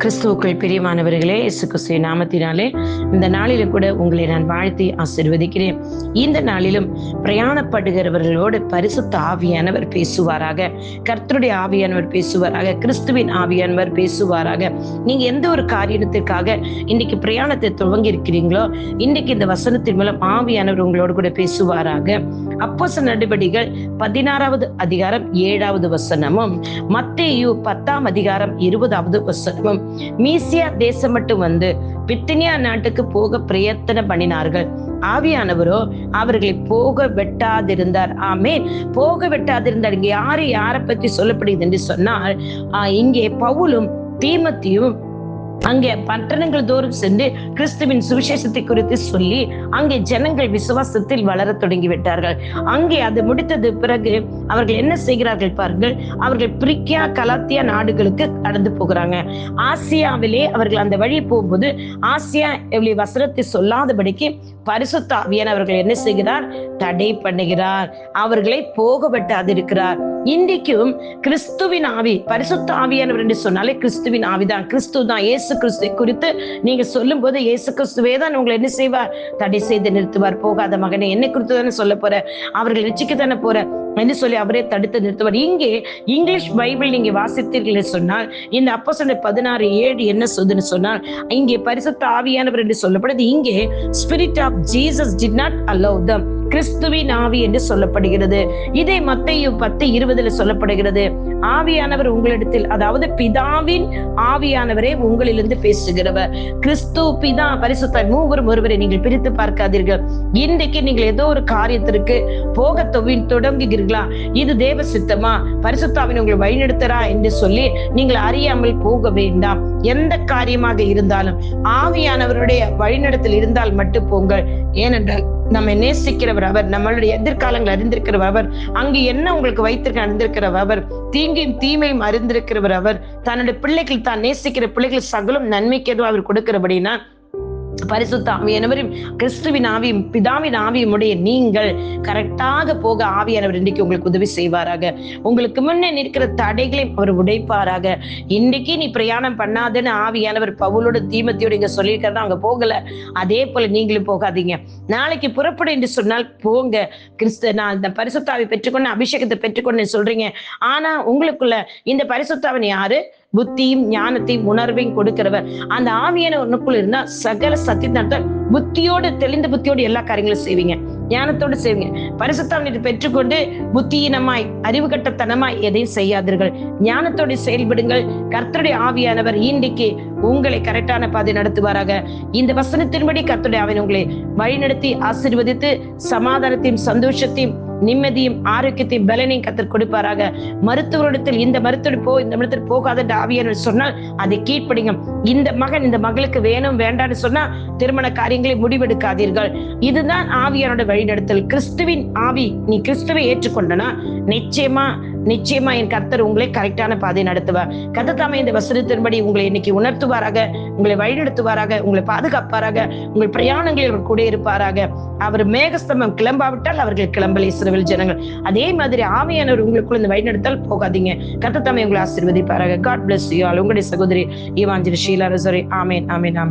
கிறிஸ்துவுக்குள் பிரியமானவர்களே, இயேசு கிறிஸ்துவின் நாமத்தினாலே இந்த நாளிலும் கூட உங்களை நான் வாழ்த்தி ஆசீர்வதிக்கிறேன். இந்த நாளிலும் பிரயாணப்படுகிறவர்களோடு பரிசுத்த ஆவியானவர் பேசுவாராக, கர்த்தருடைய ஆவியானவர் பேசுவாராக, கிறிஸ்துவின் ஆவியானவர் பேசுவாராக. நீங்க எந்த ஒரு காரியத்திற்காக இன்னைக்கு பிரயாணத்தை துவங்கி இருக்கிறீங்களோ, இன்னைக்கு இந்த வசனத்தின் மூலம் ஆவியானவர் உங்களோடு கூட பேசுவாராக. அப்போஸ்தலர் நடபடிகள் 16வது அதிகாரம் 7வது வசனமும், மத்தேயு 10ஆம் அதிகாரம் 20வது வசனமும், மீசியா தேசம் மட்டும் வந்து பித்தினியா நாட்டுக்கு போக பிரயத்தனம் பண்ணினார்கள், ஆவியானவரோ அவர்களை போக வெட்டாதிருந்தார். ஆமென். போக வெட்டாதிருந்தார். இங்கே யாரை பற்றி சொல்லப்படுகிறது என்று சொன்னால், இங்கே பவுலும் தீமோத்தேயும் அங்கே பட்டணங்கள் தோறும் சென்று கிறிஸ்துவின் சுவிசேஷத்தை குறித்து சொல்லி அங்கே ஜனங்கள் விசுவாசத்தில் வளர தொடங்கி விட்டார்கள். அங்கே அது முடித்தது பிறகு அவர்கள் என்ன செய்கிறார்கள் பாருங்கள், அவர்கள் பிரிக்கியா கலாத்தியா நாடுகளுக்கு கடந்து போகிறாங்க. ஆசியாவிலே அவர்கள் அந்த வழி போகும்போது ஆசியா வசனத்தை சொல்லாதபடிக்கு பரிசுத்த ஆவியானவர் என்ன செய்கிறார்? தடை பண்ணுகிறார். அவர்களை போக விட்டாதிருக்கிறார். இன்றைக்கும் கிறிஸ்துவின் ஆவி, பரிசுத்த ஆவியானவர் என்று சொன்னாலே கிறிஸ்துவின் ஆவிதான், கிறிஸ்து தான். இயேசு கிறிஸ்து குறித்து நீங்க சொல்லும் போது இயேசு கிறிஸ்துவே தான் உங்களை என்ன செய்வார்? தடை செய்து நிறுத்துவார். போகாத மகனே, என்னை குறித்து தானே சொல்ல போற, அவர்கள் ரட்சிக்க தானே போற என்று சொல்லி அவரே தடுத்து நிறுத்துவார். இங்கே இங்கிலீஷ் பைபிள் நீங்க வாசித்தீர்கள் சொன்னால், இந்த அப்போஸ்தலர் 16:7 என்ன சொல்லுன்னு சொன்னால், இங்கே பரிசுத்த ஆவியானவர் என்று சொல்லப்படுது. இங்கே spirit of Jesus did not allow them, கிறிஸ்துவின் ஆவி என்று சொல்லப்படுகிறது. இதே மத்தேயு 10:20 சொல்லப்படுகிறது, ஆவியானவர் உங்களிடத்தில், அதாவது பிதாவின் ஆவியானவரே உங்களிலிருந்து பேசுகிறவர். கிறிஸ்து, பிதா, பரிசுத்த மூவரும் ஒருவரை நீங்கள் பிரித்து பார்க்காதீர்கள். இன்றைக்கு நீங்கள் ஏதோ ஒரு காரியத்திற்கு போக தொடங்குகிறீர்களா? இது தேவ சித்தமா, பரிசுத்தாவின் உங்களை வழிநடத்துறா என்று சொல்லி நீங்கள் அறியாமல் போக வேண்டாம். எந்த காரியமாக இருந்தாலும் ஆவியானவருடைய வழிநடத்தல் இருந்தால் மட்டும் போங்கள். ஏனென்றால் நம்மை நேசிக்கிறவர் அவர், நம்மளுடைய எதிர்காலங்கள் அறிந்திருக்கிறவர் அவர், அங்கு என்ன உங்களுக்கு வைத்திருக்க அறிந்திருக்கிறவர் அவர், தீங்கையும் தீமையும் அறிந்திருக்கிறவர் அவர், தன்னுடைய பிள்ளைகள், தான் நேசிக்கிற பிள்ளைகள் சகலம் நன்மைக்கு எதுவும் அவர் கொடுக்கிறபடினா பரிசுத்த ஆவியானவரும் கிறிஸ்துவின் ஆவியும் பிதாவின் ஆவியும் உடைய நீங்கள் கரெக்டாக போக ஆவியானவர் இன்றைக்கு உங்களுக்கு உதவி செய்வாராக. உங்களுக்கு முன்னே நிற்கிற தடைகளை அவர் உடைப்பாராக. இன்றைக்கு நீ பிரயாணம் பண்ணாதுன்னு ஆவியானவர் பவுலோடு தீமோத்தேயோடு இங்க சொல்லியிருக்கிறதா, அங்க போகல. அதே போல நீங்களும் போகாதீங்க. நாளைக்கு புறப்படு என்று சொன்னால் போங்க. நான் இந்த பரிசுத்தாவை பெற்றுக்கொண்டு அபிஷேகத்தை பெற்றுக்கொண்டு சொல்றீங்க. ஆனா உங்களுக்குள்ள இந்த பரிசுத்தாவின் யாரு? புத்தியும் ஞானத்தையும் உணர்வையும் கொடுக்கிறவர். அந்த ஆவியானவருக்குள்ள இருந்தா சகல சத்தியத்தை புத்தியோடு, தெளிந்த புத்தியோடு எல்லா காரியங்களும் செய்வீங்க, ஞானத்தோடு செய்வீங்க. பரிசுத்தாவினை பெற்றுக்கொண்டு புத்தியினமாய் அறிவு கட்டத்தனமாய் எதையும் செய்யாதீர்கள், ஞானத்தோடு செயல்படுங்கள். கர்த்தருடைய ஆவியானவர் இன்றைக்கு உங்களை கரெக்டான பாதை நடத்துவாராக. இந்த வசனத்தின்படி கர்த்தருடைய ஆவியானவர் உங்களை வழிநடத்தி ஆசீர்வதித்து சமாதானத்தையும் சந்தோஷத்தையும் நிம்மதியும் ஆரோக்கியத்தையும் பலனையும் கர்த்தர் கொடுப்பாராக. மருத்துவரிடத்தில் இந்த மருத்துவர் போகாத ஆவியானவர் சொன்னால் அதை கீழ்ப்படிங்க. இந்த மகன் இந்த மகளுக்கு வேணும் வேண்டான்னு சொன்னா திருமண காரியங்களை முடிவெடுக்காதீர்கள். இதுதான் ஆவியானோட வழிநடத்தல். கிறிஸ்துவின் ஆவி, நீ கிறிஸ்துவை ஏற்றுக்கொண்டனா நிச்சயமா என் கர்த்தர் உங்களை கரெக்டான பாதை நடத்துவார். கர்த்தர் தாமே இந்த வசனத்தின்படி உங்களை இன்னைக்கு உணர்த்துவாராக, உங்களை வழிநடத்துவாராக, உங்களை பாதுகாப்பாராக, உங்கள் பிரயாணங்களில் அவர் கூட இருப்பாராக. அவர் மேகஸ்தம்பம் கிளம்பாவிட்டால் அவர்கள் கிளம்பல இஸ்ரவேல் ஜனங்கள். அதே மாதிரி ஆவியானவர் உங்களுக்குள்ள இந்த வழிநடத்தால் போகாதீங்க. கர்த்தர் தாமே உங்களை ஆசீர்வதிப்பாராக. God bless you all. உங்களுடைய சகோதரி இவாஞ்சலிஸ்ட் ஷீலா ரசோரி. ஆமென், ஆமென், ஆமென்.